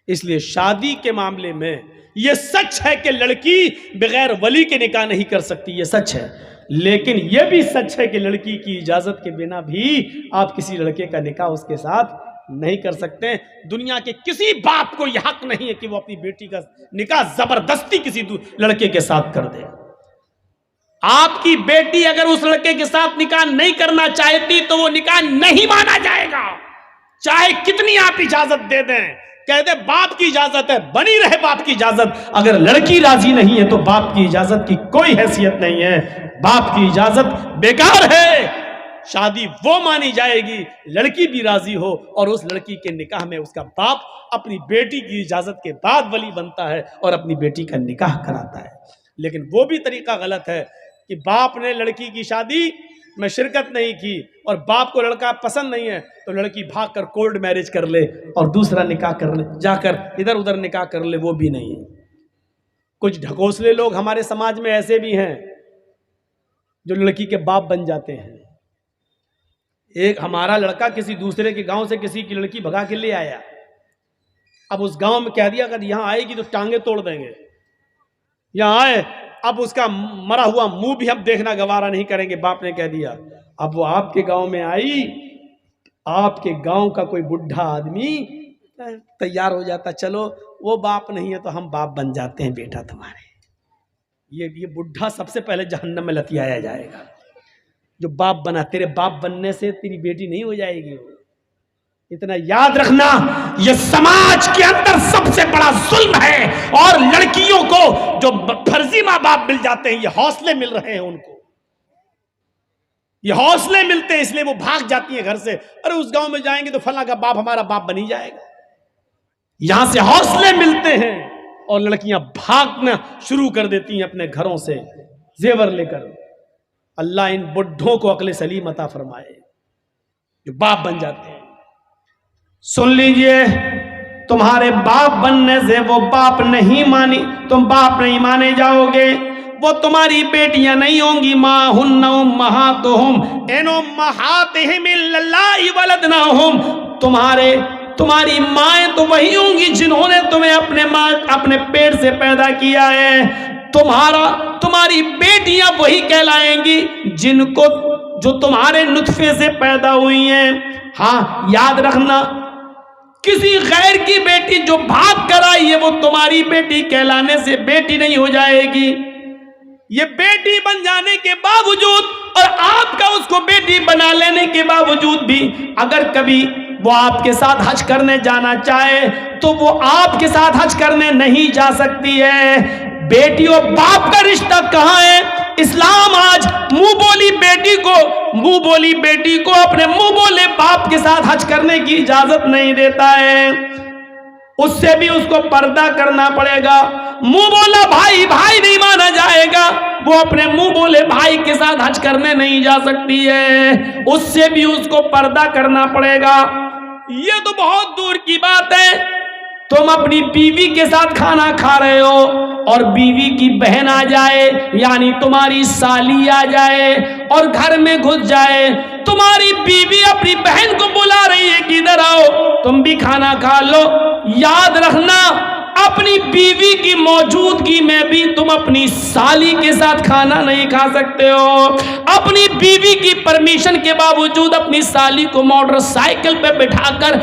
اس لیے شادی کے معاملے میں یہ سچ ہے کہ لڑکی بغیر ولی کے نکاح نہیں کر سکتی، یہ سچ ہے، لیکن یہ بھی سچ ہے کہ لڑکی کی اجازت کے بنا بھی آپ کسی لڑکے کا نکاح اس کے ساتھ نہیں کر سکتے۔ دنیا کے کسی باپ کو یہ حق نہیں ہے کہ وہ اپنی بیٹی کا نکاح زبردستی کسی لڑکے کے ساتھ کر دے۔ آپ کی بیٹی اگر اس لڑکے کے ساتھ نکاح نہیں کرنا چاہتی تو وہ نکاح نہیں مانا جائے گا، چاہے کتنی آپ اجازت دے دیں، کہہ دے باپ کی اجازت ہے، بنی رہے باپ کی اجازت، اگر لڑکی راضی نہیں ہے تو باپ کی اجازت کی کوئی حیثیت نہیں ہے، باپ کی اجازت بیکار ہے۔ شادی وہ مانی جائے گی لڑکی بھی راضی ہو اور اس لڑکی کے نکاح میں اس کا باپ اپنی بیٹی کی اجازت کے بعد ولی بنتا ہے اور اپنی بیٹی کا نکاح کراتا ہے۔ لیکن وہ بھی طریقہ غلط ہے کہ باپ نے لڑکی کی شادی میں شرکت نہیں کی اور باپ کو لڑکا پسند نہیں ہے تو لڑکی بھاگ کر کولڈ میرج کر لے اور دوسرا نکاح کر لے، جا کر ادھر ادھر نکاح کر لے، وہ بھی نہیں ہے۔ کچھ ڈھکوسلے لوگ ہمارے سماج میں ایسے بھی ہیں جو لڑکی کے باپ بن جاتے ہیں۔ ایک ہمارا لڑکا کسی دوسرے کے گاؤں سے کسی کی لڑکی بھگا کے لے آیا، اب اس گاؤں میں کہہ دیا اگر یہاں آئے گی تو ٹانگیں توڑ دیں گے، یہاں آئے اب اس کا مرا ہوا منہ بھی ہم دیکھنا گوارا نہیں کریں گے، باپ نے کہہ دیا۔ اب وہ آپ کے گاؤں میں آئی، آپ کے گاؤں کا کوئی بڈھا آدمی تیار ہو جاتا، چلو وہ باپ نہیں ہے تو ہم باپ بن جاتے ہیں بیٹا تمہارے۔ یہ بڈھا سب سے پہلے جہنم میں لتیایا جائے گا، جو باپ بنا۔ تیرے باپ بننے سے تیری بیٹی نہیں ہو جائے گی۔ اتنا یاد رکھنا، یہ سماج کے اندر سب سے بڑا ظلم ہے، اور لڑکیوں کو جو فرضی ماں باپ مل جاتے ہیں، یہ حوصلے مل رہے ہیں ان کو، یہ حوصلے ملتے ہیں، اس لیے وہ بھاگ جاتی ہیں گھر سے۔ ارے اس گاؤں میں جائیں گے تو فلاں کا باپ ہمارا باپ بن ہی جائے گا، یہاں سے حوصلے ملتے ہیں اور لڑکیاں بھاگنا شروع کر دیتی ہیں اپنے گھروں سے زیور لے کر۔ اللہ ان بڈھوں کو عقل سلیم عطا فرمائے جو باپ بن جاتے ہیں۔ سن لیجئے، تمہارے باپ بننے سے وہ باپ نہیں مانی، تم باپ نہیں مانے جاؤ گے، وہ تمہاری بیٹیاں نہیں ہوں گی۔ ما ہن امہاتہم ان امہاتہم الا اللہ ولدناہم، تمہاری مائیں تو وہی ہوں گی جنہوں نے تمہیں اپنے پیٹ سے پیدا کیا ہے، تمہاری بیٹیاں وہی کہلائیں گی جو تمہارے نطفے سے پیدا ہوئی ہیں۔ ہاں یاد رکھنا، کسی غیر کی بیٹی جو بھاگ کر آئی ہے وہ تمہاری بیٹی کہلانے سے بیٹی نہیں ہو جائے گی۔ یہ بیٹی بن جانے کے باوجود اور آپ کا اس کو بیٹی بنا لینے کے باوجود بھی اگر کبھی وہ آپ کے ساتھ حج کرنے جانا چاہے تو وہ آپ کے ساتھ حج کرنے نہیں جا سکتی ہے۔ بیٹی اور باپ کا رشتہ کہاں ہے؟ اسلام آج منہ بولی بیٹی کو اپنے منہ بولے باپ کے ساتھ حج کرنے کی اجازت نہیں دیتا ہے، اس سے بھی اس کو پردہ کرنا پڑے گا۔ منہ بولا بھائی نہیں مانا جائے گا، وہ اپنے منہ بولے بھائی کے ساتھ حج کرنے نہیں جا سکتی ہے، اس سے بھی اس کو پردہ کرنا پڑے گا۔ یہ تو بہت دور کی بات ہے، تم اپنی بیوی کے ساتھ کھانا کھا رہے ہو اور بیوی کی بہن آ جائے، یعنی تمہاری سالی آ جائے اور گھر میں گھس جائے، تمہاری بیوی اپنی بہن کو بلا رہی ہے کہ ادھر آؤ تم بھی کھانا کھا لو، یاد رکھنا اپنی بیوی کی موجودگی میں بھی تم اپنی سالی کے ساتھ کھانا نہیں کھا سکتے ہو۔ اپنی بیوی کی پرمیشن کے باوجود اپنی سالی کو موٹر سائیکل پہ بٹھا کر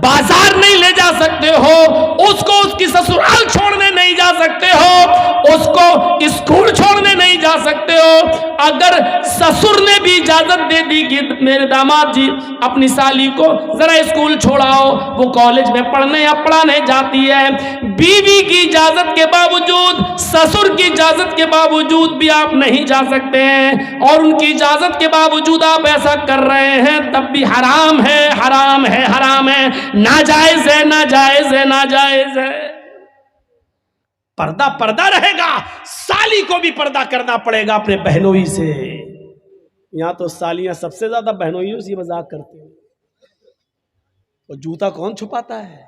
بازار نہیں لے جا سکتے ہو، اس کو اس کی سسرال چھوڑنے نہیں جا سکتے ہو، اس کو اسکول چھوڑنے نہیں جا سکتے ہو۔ اگر سسر نے بھی اجازت دے دی کہ میرے داماد جی اپنی سالی کو ذرا اسکول چھوڑاؤ، وہ کالج میں پڑھنے یا پڑھانے جاتی ہے، بیوی کی اجازت کے باوجود، سسر کی اجازت کے باوجود بھی آپ نہیں جا سکتے ہیں، اور ان کی اجازت کے باوجود آپ ایسا کر رہے ہیں تب بھی حرام ہے، حرام ہے، حرام ہے، ناجائز ہے، ناجائز ہے، ناجائز ہے۔ پردہ رہے گا، سالی کو بھی پردہ کرنا پڑے گا اپنے بہنوئی سے۔ یہاں تو سالیاں سب سے زیادہ بہنوئیوں سے مذاق کرتی ہیں، اور جوتا کون چھپاتا ہے؟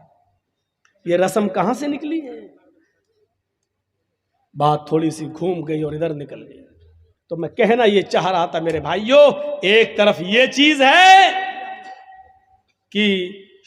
یہ رسم کہاں سے نکلی ہے؟ بات تھوڑی سی گھوم گئی اور ادھر نکل گئی۔ تو میں کہنا یہ چاہ رہا تھا میرے بھائیوں، ایک طرف یہ چیز ہے کہ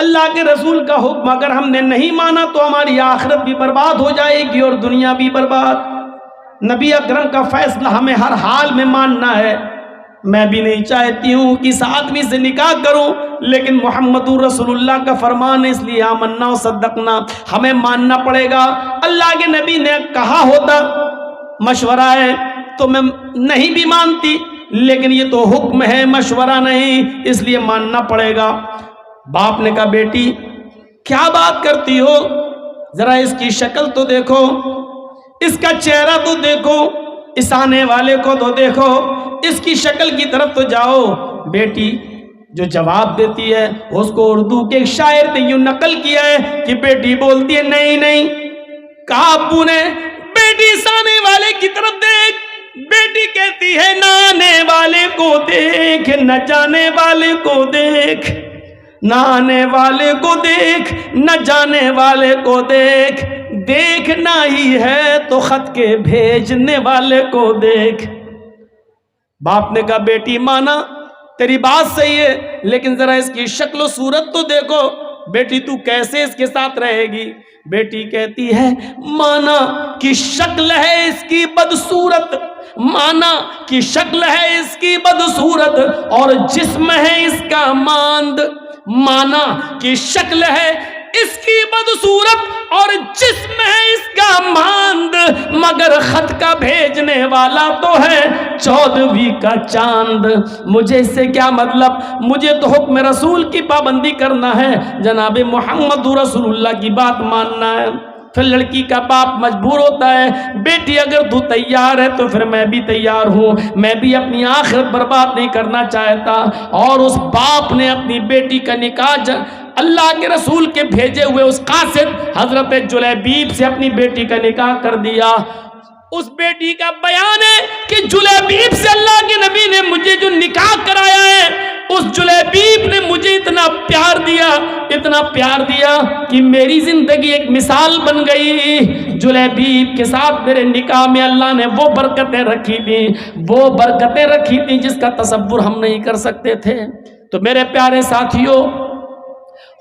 اللہ کے رسول کا حکم اگر ہم نے نہیں مانا تو ہماری آخرت بھی برباد ہو جائے گی اور دنیا بھی برباد۔ نبی اکرم کا فیصلہ ہمیں ہر حال میں ماننا ہے۔ میں بھی نہیں چاہتی ہوں کہ اس آدمی سے نکاح کروں، لیکن محمد رسول اللہ کا فرمان ہے، اس لیے آمنا و صدقنا، ہمیں ماننا پڑے گا۔ اللہ کے نبی نے کہا ہوتا مشورہ ہے تو میں نہیں بھی مانتی، لیکن یہ تو حکم ہے، مشورہ نہیں، اس لیے ماننا پڑے گا۔ باپ نے کہا بیٹی کیا بات کرتی ہو، ذرا اس کی شکل تو دیکھو، اس کا چہرہ تو دیکھو، اس آنے والے کو تو دیکھو، اس کی شکل کی طرف تو جاؤ۔ بیٹی جو جواب دیتی ہے اس کو اردو کے ایک شاعر نے یوں نقل کیا ہے کہ بیٹی بولتی ہے نہیں نہیں۔ کہا ابو نے بیٹی اس آنے والے کی طرف دیکھ، بیٹی کہتی ہے نہ آنے والے کو دیکھ، نہ جانے والے کو دیکھ، نہ آنے والے کو دیکھ، نہ جانے والے کو دیکھ، دیکھنا ہی ہے تو خط کے بھیجنے والے کو دیکھ۔ باپ نے کہا بیٹی مانا تیری بات صحیح ہے، لیکن ذرا اس کی شکل و صورت تو دیکھو، بیٹی تو کیسے اس کے ساتھ رہے گی؟ بیٹی کہتی ہے مانا کی شکل ہے اس کی بدصورت، مانا کی شکل ہے اس کی بدصورت اور جسم ہے اس کا ماند، مانا کی شکل ہے اس کی بدصورت اور جسم ہے اس کا ماند، مگر خط کا بھیجنے والا تو ہے 14ویں کا چاند۔ مجھے اس سے کیا مطلب، مجھے تو حکم رسول کی پابندی کرنا ہے، جناب محمد رسول اللہ کی بات ماننا ہے۔ پھر لڑکی کا باپ مجبور ہوتا ہے بیٹی اگر تو تیار ہے تو پھر میں بھی تیار ہوں، میں بھی اپنی آخرت برباد نہیں کرنا چاہتا۔ اور اس باپ نے اپنی بیٹی کا نکاح اللہ کے رسول کے بھیجے ہوئے اس قاصد حضرت جلیبیب سے اپنی بیٹی کا نکاح کر دیا۔ اس بیٹی کا بیان ہے کہ جلیبیب سے اللہ کے نبی نے مجھے جو نکاح کرایا ہے، اس جلیبیب نے مجھے اتنا پیار دیا، اتنا پیار دیا کہ میری زندگی ایک مثال بن گئی۔ جلیبیب کے ساتھ میرے نکاح میں اللہ نے وہ برکتیں رکھی تھیں، وہ برکتیں رکھی تھیں جس کا تصور ہم نہیں کر سکتے تھے۔ تو میرے پیارے ساتھیوں،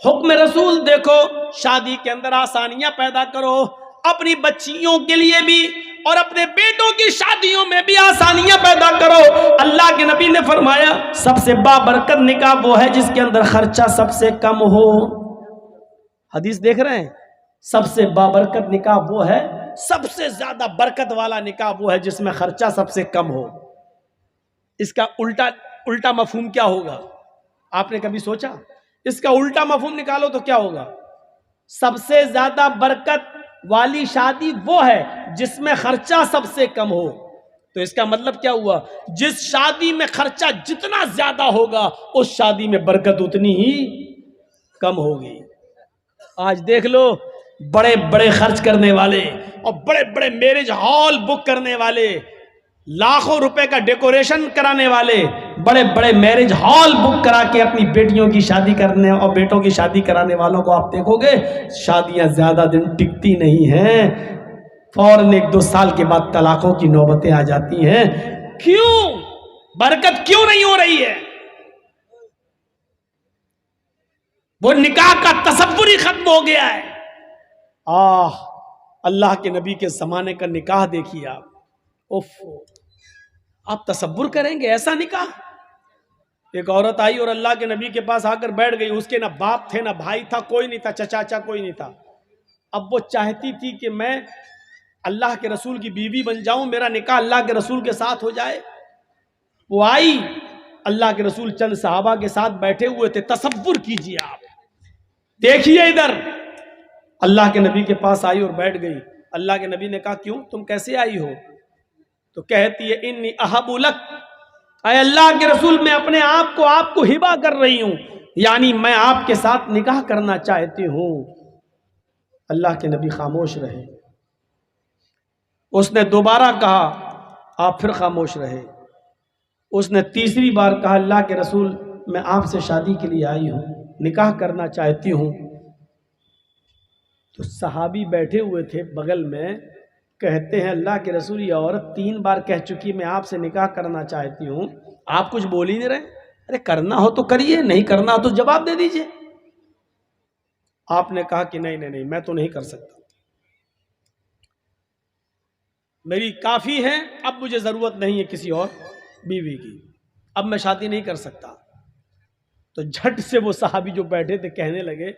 حکم رسول دیکھو، شادی کے اندر آسانیاں پیدا کرو، اپنی بچیوں کے لیے بھی اور اپنے بیٹوں کی شادیوں میں بھی آسانیاں پیدا کرو۔ اللہ کے نبی نے فرمایا سب سے بابرکت نکاح وہ ہے جس کے اندر خرچہ سب سے کم ہو۔ حدیث دیکھ رہے ہیں، سب سے بابرکت نکاح وہ ہے، سب سے زیادہ برکت والا نکاح وہ ہے جس میں خرچہ سب سے کم ہو۔ اس کا الٹا مفہوم کیا ہوگا؟ آپ نے کبھی سوچا؟ اس کا الٹا مفہوم نکالو تو کیا ہوگا؟ سب سے زیادہ برکت والی شادی وہ ہے جس میں خرچہ سب سے کم ہو۔ تو اس کا مطلب کیا ہوا؟ جس شادی میں خرچہ جتنا زیادہ ہوگا اس شادی میں برکت اتنی ہی کم ہوگی۔ آج دیکھ لو، بڑے بڑے خرچ کرنے والے اور بڑے بڑے میرج ہال بک کرنے والے، لاکھوں روپے کا ڈیکوریشن کرانے والے، بڑے بڑے میرج ہال بک کرا کے اپنی بیٹیوں کی شادی کرنے اور بیٹوں کی شادی کرانے والوں کو آپ دیکھو گے شادیاں زیادہ دن ٹکتی نہیں ہیں، فوراً 1-2 سال کے بعد طلاقوں کی نوبتیں آ جاتی ہیں۔ کیوں؟ برکت کیوں نہیں ہو رہی ہے؟ وہ نکاح کا تصور ہی ختم ہو گیا ہے۔ اللہ کے نبی کے زمانے کا نکاح دیکھیے آپ تصور کریں گے ایسا نکاح؟ ایک عورت آئی اور اللہ کے نبی کے پاس آ کر بیٹھ گئی، اس کے نہ باپ تھے نہ بھائی تھا، کوئی نہیں تھا، چچا کوئی نہیں تھا۔ اب وہ چاہتی تھی کہ میں اللہ کے رسول کی بیوی بن جاؤں، میرا نکاح اللہ کے رسول کے ساتھ ہو جائے۔ وہ آئی، اللہ کے رسول چند صحابہ کے ساتھ بیٹھے ہوئے تھے، تصور کیجئے آپ، دیکھیے ادھر، اللہ کے نبی کے پاس آئی اور بیٹھ گئی۔ اللہ کے نبی نے کہا کیوں، تم کیسے آئی ہو؟ تو کہتی ہے انی احب لک، اے اللہ کے رسول میں اپنے آپ کو ہبہ کر رہی ہوں، یعنی میں آپ کے ساتھ نکاح کرنا چاہتی ہوں۔ اللہ کے نبی خاموش رہے۔ اس نے دوبارہ کہا، آپ پھر خاموش رہے۔ اس نے تیسری بار کہا اللہ کے رسول میں آپ سے شادی کے لیے آئی ہوں، نکاح کرنا چاہتی ہوں۔ تو صحابی بیٹھے ہوئے تھے بغل میں، کہتے ہیں اللہ کے رسول یہ عورت 3 بار کہہ چکی میں آپ سے نکاح کرنا چاہتی ہوں، آپ کچھ بول ہی نہیں رہے۔ ارے کرنا ہو تو کریے، نہیں کرنا ہو تو جواب دے دیجئے۔ آپ نے کہا کہ نہیں میں تو نہیں کر سکتا، میری کافی ہے، اب مجھے ضرورت نہیں ہے کسی اور بیوی کی، اب میں شادی نہیں کر سکتا۔ تو جھٹ سے وہ صحابی جو بیٹھے تھے کہنے لگے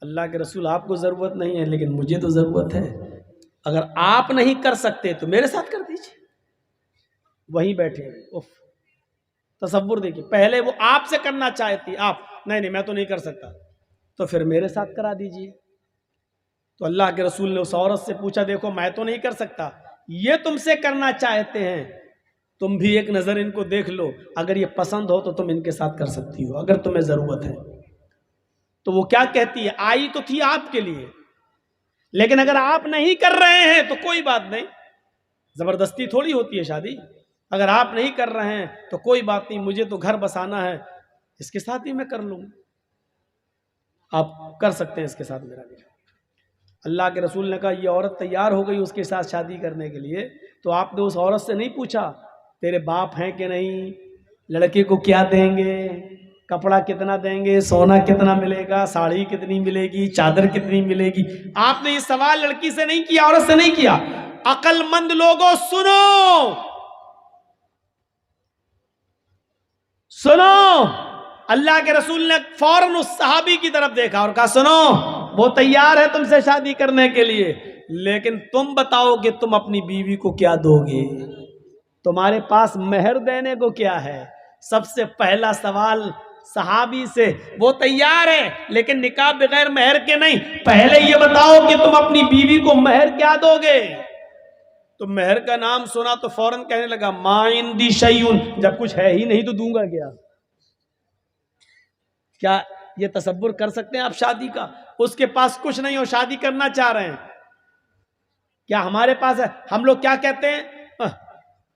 اللہ کے رسول آپ کو ضرورت نہیں ہے لیکن مجھے تو ضرورت ہے، اگر آپ نہیں کر سکتے تو میرے ساتھ کر دیجیے۔ وہیں بیٹھے اف، تصور دیکھیے، پہلے وہ آپ سے کرنا چاہتی، آپ نہیں میں تو نہیں کر سکتا، تو پھر میرے ساتھ کرا دیجیے۔ تو اللہ کے رسول نے اس عورت سے پوچھا دیکھو میں تو نہیں کر سکتا، یہ تم سے کرنا چاہتے ہیں، تم بھی ایک نظر ان کو دیکھ لو، اگر یہ پسند ہو تو تم ان کے ساتھ کر سکتی ہو اگر تمہیں ضرورت ہے۔ تو وہ کیا کہتی ہے، آئی تو تھی آپ کے لیے، لیکن اگر آپ نہیں کر رہے ہیں تو کوئی بات نہیں، زبردستی تھوڑی ہوتی ہے شادی، اگر آپ نہیں کر رہے ہیں تو کوئی بات نہیں، مجھے تو گھر بسانا ہے، اس کے ساتھ ہی میں کر لوں، آپ کر سکتے ہیں اس کے ساتھ میرا بھی۔ اللہ کے رسول نے کہا یہ عورت تیار ہو گئی اس کے ساتھ شادی کرنے کے لیے، تو آپ نے اس عورت سے نہیں پوچھا تیرے باپ ہیں کہ نہیں، لڑکے کو کیا دیں گے، کپڑا کتنا دیں گے، سونا کتنا ملے گا، ساڑی کتنی ملے گی، چادر کتنی ملے گی؟ آپ نے یہ سوال لڑکی سے نہیں کیا، عورت سے نہیں کیا۔ عقل مند لوگوں سنو، اللہ کے رسول نے فوراً اس صحابی کی طرف دیکھا اور کہا سنو، وہ تیار ہے تم سے شادی کرنے کے لیے، لیکن تم بتاؤ کہ تم اپنی بیوی کو کیا دو گے، تمہارے پاس مہر دینے کو کیا ہے؟ سب سے پہلا سوال صحابی سے، وہ تیار ہے لیکن نکاح بغیر مہر کے نہیں، پہلے یہ بتاؤ کہ تم اپنی بیوی کو مہر کیا دو گے؟ تو مہر کا نام سنا تو فوراً کہنے لگا ما عندی شیئن، جب کچھ ہے ہی نہیں تو دوں گا کیا؟ کیا یہ تصور کر سکتے ہیں آپ شادی کا؟ اس کے پاس کچھ نہیں ہو، شادی کرنا چاہ رہے ہیں، کیا ہمارے پاس ہے؟ ہم لوگ کیا کہتے ہیں،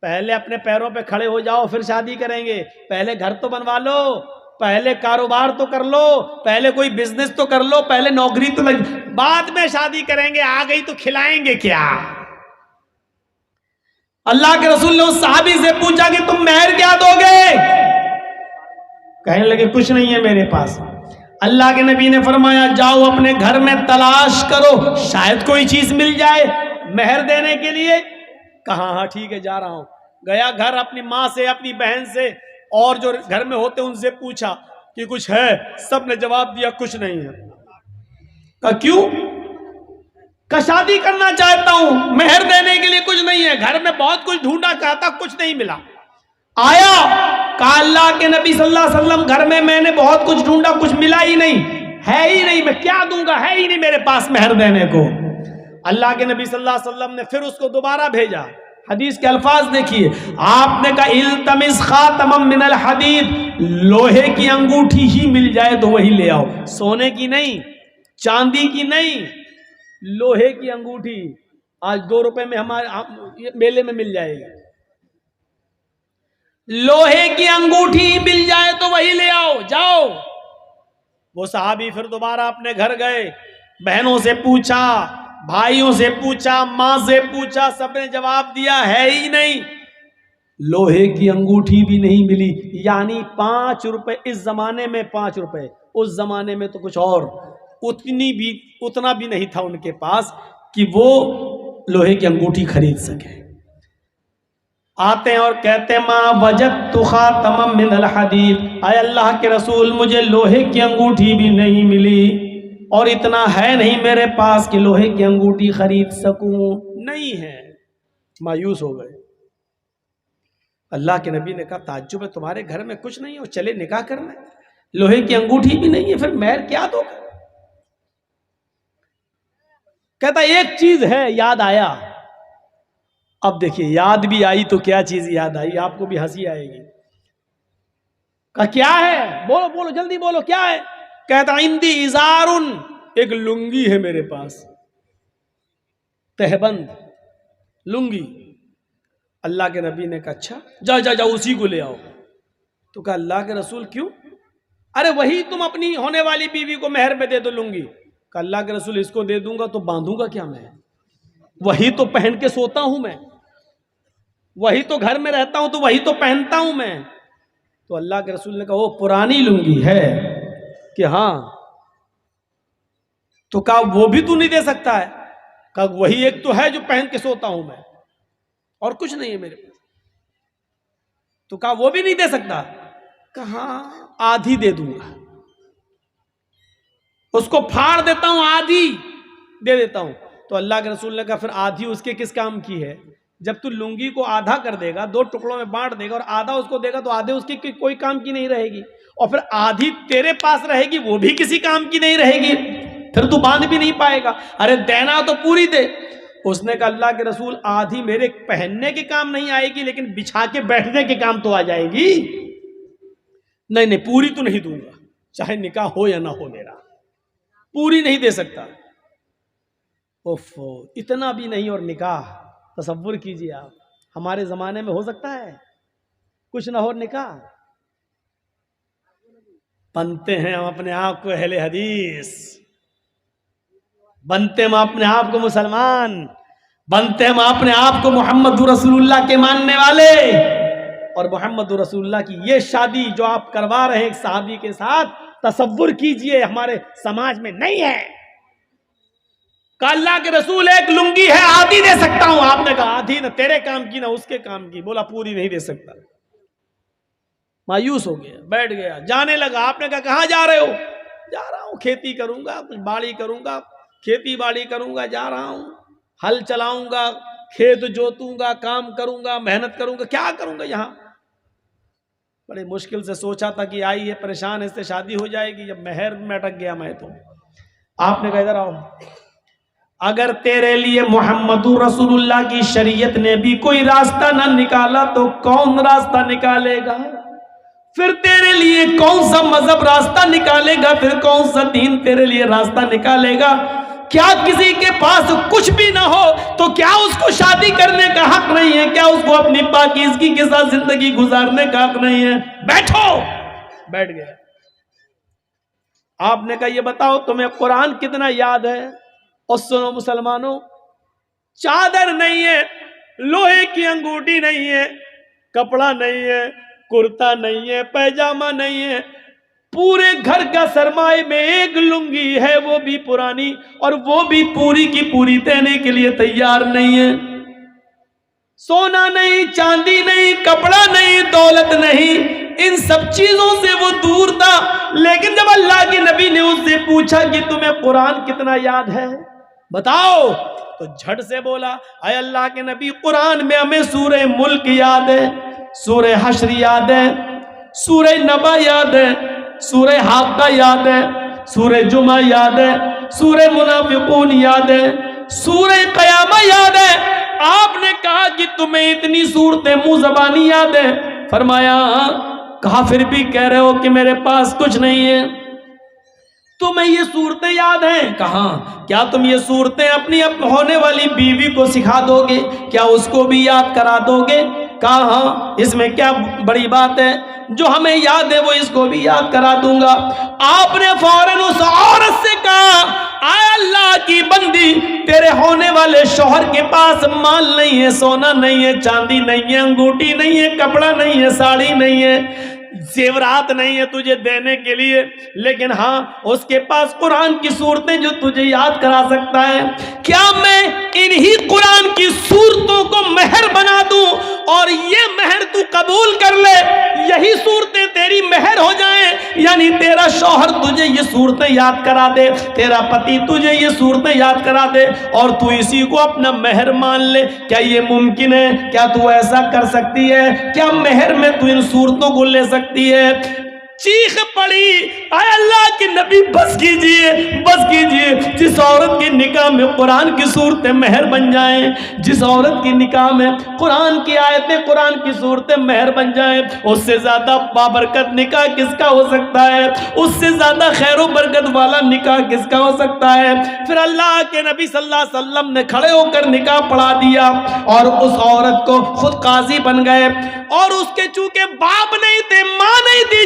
پہلے اپنے پیروں پہ کھڑے ہو جاؤ پھر شادی کریں گے، پہلے گھر تو بنوا لو، پہلے کاروبار تو کر لو، پہلے کوئی بزنس تو کر لو، پہلے نوکری تو لگ، بعد میں شادی کریں گے، آ گئی تو کھلائیں گے کیا؟ اللہ کے رسول نے اس صحابی سے پوچھا کہ تم مہر کیا دو گے؟ کہنے لگے کچھ نہیں ہے میرے پاس۔ اللہ کے نبی نے فرمایا جاؤ اپنے گھر میں تلاش کرو، شاید کوئی چیز مل جائے مہر دینے کے لیے۔ کہا ہاں ٹھیک ہے جا رہا ہوں۔ گیا گھر، اپنی ماں سے، اپنی بہن سے اور جو گھر میں ہوتے ان سے پوچھا کہ کچھ ہے، سب نے جواب دیا کچھ نہیں ہے۔ کہا کیوں؟ کہ شادی کرنا چاہتا ہوں، مہر دینے کے لیے کچھ نہیں ہے، گھر میں بہت کچھ ڈھونڈا چاہتا کچھ نہیں ملا۔ آیا کہا اللہ کے نبی صلی اللہ علیہ وسلم گھر میں میں نے بہت کچھ ڈھونڈا کچھ ملا ہی نہیں، ہے ہی نہیں، میں کیا دوں گا، ہے ہی نہیں میرے پاس مہر دینے کو۔ اللہ کے نبی صلی اللہ علیہ وسلم نے پھر اس کو دوبارہ بھیجا۔ حدیث کے الفاظ دیکھیے، آپ نے کہا التمس خاتما من الحدید، لوہے کی انگوٹھی ہی مل جائے تو وہی لے آؤ، سونے کی نہیں، چاندی کی نہیں، لوہے کی انگوٹھی آج 2 روپے میں ہمارے میلے میں مل جائے گی، لوہے کی انگوٹھی مل جائے تو وہی لے آؤ، جاؤ۔ وہ صحابی پھر دوبارہ اپنے گھر گئے، بہنوں سے پوچھا، بھائیوں سے پوچھا، ماں سے پوچھا، سب نے جواب دیا ہے ہی نہیں، لوہے کی انگوٹھی بھی نہیں ملی۔ یعنی 5 روپے اس زمانے میں، 5 روپے اس زمانے میں تو کچھ اور، اتنا بھی نہیں تھا ان کے پاس کہ وہ لوہے کی انگوٹھی خرید سکے۔ آتے ہیں اور کہتے ہیں ما وجدت خاتما من الحدید، اے اللہ کے رسول مجھے لوہے کی انگوٹھی بھی نہیں ملی، اور اتنا ہے نہیں میرے پاس کہ لوہے کی انگوٹھی خرید سکوں، نہیں ہے۔ مایوس ہو گئے۔ اللہ کے نبی نے کہا تعجب ہے، تمہارے گھر میں کچھ نہیں ہے، چلے نکاح کرنا ہے، لوہے کی انگوٹھی بھی نہیں ہے، پھر مہر کیا دو گا؟ کہتا ایک چیز ہے، یاد آیا۔ اب دیکھیے یاد بھی آئی تو کیا چیز یاد آئی، آپ کو بھی ہنسی آئے گی۔ کہا کیا ہے؟ بولو بولو جلدی بولو کیا ہے؟ کہتا عندی ازارن، ایک لنگی ہے میرے پاس، تہبند لنگی۔ اللہ کے نبی نے کہا اچھا جا جا جا اسی کو لے آؤ۔ تو کہا اللہ کے رسول کیوں؟ ارے وہی تم اپنی ہونے والی بیوی کو مہر میں دے دو لنگی۔ کہا اللہ کے رسول اس کو دے دوں گا تو باندھوں گا کیا میں؟ وہی تو پہن کے سوتا ہوں میں، وہی تو گھر میں رہتا ہوں تو وہی تو پہنتا ہوں میں۔ تو اللہ کے رسول نے کہا وہ پرانی لنگی ہے کہ ہاں تو کہا وہ بھی تو نہیں دے سکتا ہے؟ کہا وہی ایک تو ہے جو پہن کے سوتا ہوں میں، اور کچھ نہیں ہے میرے پاس۔ تو کہا وہ بھی نہیں دے سکتا؟ کہا آدھی دے دوں گا، اس کو پھاڑ دیتا ہوں، آدھی دے دیتا ہوں۔ تو اللہ کے رسول نے کہا پھر آدھی اس کے کس کام کی ہے؟ جب تو لنگی کو آدھا کر دے گا، 2 ٹکڑوں میں بانٹ دے گا اور آدھا اس کو دے گا، تو آدھے اس کی کوئی کام کی نہیں رہے گی، اور پھر آدھی تیرے پاس رہے گی وہ بھی کسی کام کی نہیں رہے گی، پھر تو باندھ بھی نہیں پائے گا۔ ارے دینا تو پوری دے۔ اس نے کہا اللہ کے رسول آدھی میرے پہننے کے کام نہیں آئے گی، لیکن بچھا کے بیٹھنے کے کام تو آ جائے گی۔ نہیں نہیں، پوری تو نہیں دوں گا، چاہے نکاح ہو یا نہ ہو، میرا پوری نہیں دے سکتا۔ اوف، اتنا بھی نہیں، اور نکاح تصور کیجئے آپ، ہمارے زمانے میں ہو سکتا ہے کچھ نہ ہو نکاح؟ بنتے ہیں ہم اپنے آپ کو اہل حدیث، بنتے ہم اپنے آپ کو مسلمان، بنتے ہم اپنے آپ کو محمد رسول اللہ کے ماننے والے۔ اور محمد رسول اللہ کی یہ شادی جو آپ کروا رہے ہیں ایک صحابی کے ساتھ، تصور کیجئے ہمارے سماج میں نہیں ہے۔ کہ اللہ کے رسول ایک لنگی ہے آدھی دے سکتا ہوں، آپ نے کہا آدھی نہ تیرے کام کی نہ اس کے کام کی، بولا پوری نہیں دے سکتا۔ مایوس ہو گیا، بیٹھ گیا، جانے لگا۔ آپ نے کہا کہاں جا رہے ہو؟ جا رہا ہوں کھیتی کروں گا، کچھ باڑی کروں گا، کھیتی باڑی کروں گا، جا رہا ہوں، ہل چلاؤں گا، کھیت جوتوں گا، کام کروں گا، محنت کروں گا، کیا کروں گا یہاں؟ بڑے مشکل سے سوچا تھا کہ آئی ہے پریشان، اس سے شادی ہو جائے گی، جب مہر میں اٹک گیا میں تو۔ آپ نے کہا ادھر آؤ، اگر تیرے لیے محمد رسول اللہ کی شریعت نے بھی کوئی راستہ نہ نکالا تو کون راستہ نکالے گا؟ پھر تیرے لیے کون سا مذہب راستہ نکالے گا؟ پھر کون سا دین تیرے لیے راستہ نکالے گا؟ کیا کسی کے پاس کچھ بھی نہ ہو تو کیا اس کو شادی کرنے کا حق نہیں ہے؟ کیا اس کو اپنی پاکیزگی کے ساتھ زندگی گزارنے کا حق نہیں ہے؟ بیٹھو۔ بیٹھ گیا۔ آپ نے کہا یہ بتاؤ تمہیں قرآن کتنا یاد ہے؟ اور سنو مسلمانوں، چادر نہیں ہے، لوہے کی انگوٹھی نہیں ہے، کپڑا نہیں ہے، کرتا نہیں ہے، پیجامہ نہیں ہے، پورے گھر کا سرمائے میں ایک لنگی ہے، وہ بھی پرانی، اور وہ بھی پوری کی پوری دینے کے لیے تیار نہیں ہے۔ سونا نہیں، چاندی نہیں، کپڑا نہیں، دولت نہیں، ان سب چیزوں سے وہ دور تھا۔ لیکن جب اللہ کے نبی نے اس سے پوچھا کہ تمہیں قرآن کتنا یاد ہے بتاؤ، تو جھٹ سے بولا اے اللہ کے نبی قرآن میں ہمیں سورہ ملک یاد ہے، سورہ حشر یاد ہے، سورہ نبا یاد ہے، سورہ حاقہ یاد ہے، سورہ جمعہ یاد ہے، سورہ منافقون یاد ہے، سورہ قیامہ یاد ہے۔ آپ نے کہا کہ تمہیں اتنی صورتیں منہ زبانی یاد ہے؟ فرمایا کہا پھر بھی کہہ رہے ہو کہ میرے پاس کچھ نہیں ہے، تمہیں یہ صورتیں یاد ہیں؟ کہا کیا تم یہ صورتیں اپنی ہونے والی بیوی کو سکھا دو گے؟ کیا اس کو بھی یاد کرا دو گے؟ کہا ہاں، اس میں کیا بڑی بات ہے، جو ہمیں یاد ہے وہ اس کو بھی یاد کرا دوں گا۔ آپ نے فوراً اس عورت سے کہا اے اللہ کی بندی، تیرے ہونے والے شوہر کے پاس مال نہیں ہے، سونا نہیں ہے، چاندی نہیں ہے، انگوٹھی نہیں ہے، کپڑا نہیں ہے، ساڑی نہیں ہے، زیورات نہیں ہے تجھے دینے کے لیے، لیکن ہاں اس کے پاس قرآن کی صورتیں جو تجھے یاد کرا سکتا ہے۔ کیا میں انہی قرآن کی صورتوں کو مہر بنا دوں اور یہ مہر تو قبول کر لے، یہی صورتیں تیری مہر ہو جائیں؟ یعنی تیرا شوہر تجھے یہ صورتیں یاد کرا دے، تیرا پتی تجھے یہ صورتیں یاد کرا دے اور تو اسی کو اپنا مہر مان لے، کیا یہ ممکن ہے؟ کیا تو ایسا کر سکتی ہے؟ کیا مہر میں تو ان صورتوں کو لے سکتی ہے؟ چیخ پڑی اے اللہ کے نبی بس کیجئے، بس کیجئے۔ جس عورت کے نکاح میں قرآن کی صورتیں مہر بن جائیں، جس عورت کی نکاح میں قرآن کی آیتیں، قرآن کی صورتیں مہر بن جائیں، اس سے زیادہ بابرکت نکاح کس کا ہو سکتا ہے؟ اس سے زیادہ خیر و برکت والا نکاح کس کا ہو سکتا ہے؟ پھر اللہ کے نبی صلی اللہ علیہ وسلم نے کھڑے ہو کر نکاح پڑھا دیا اور اس عورت کو خود قاضی بن گئے، اور اس کے چونکہ باپ نہیں تھے، ماں نہیں تھی،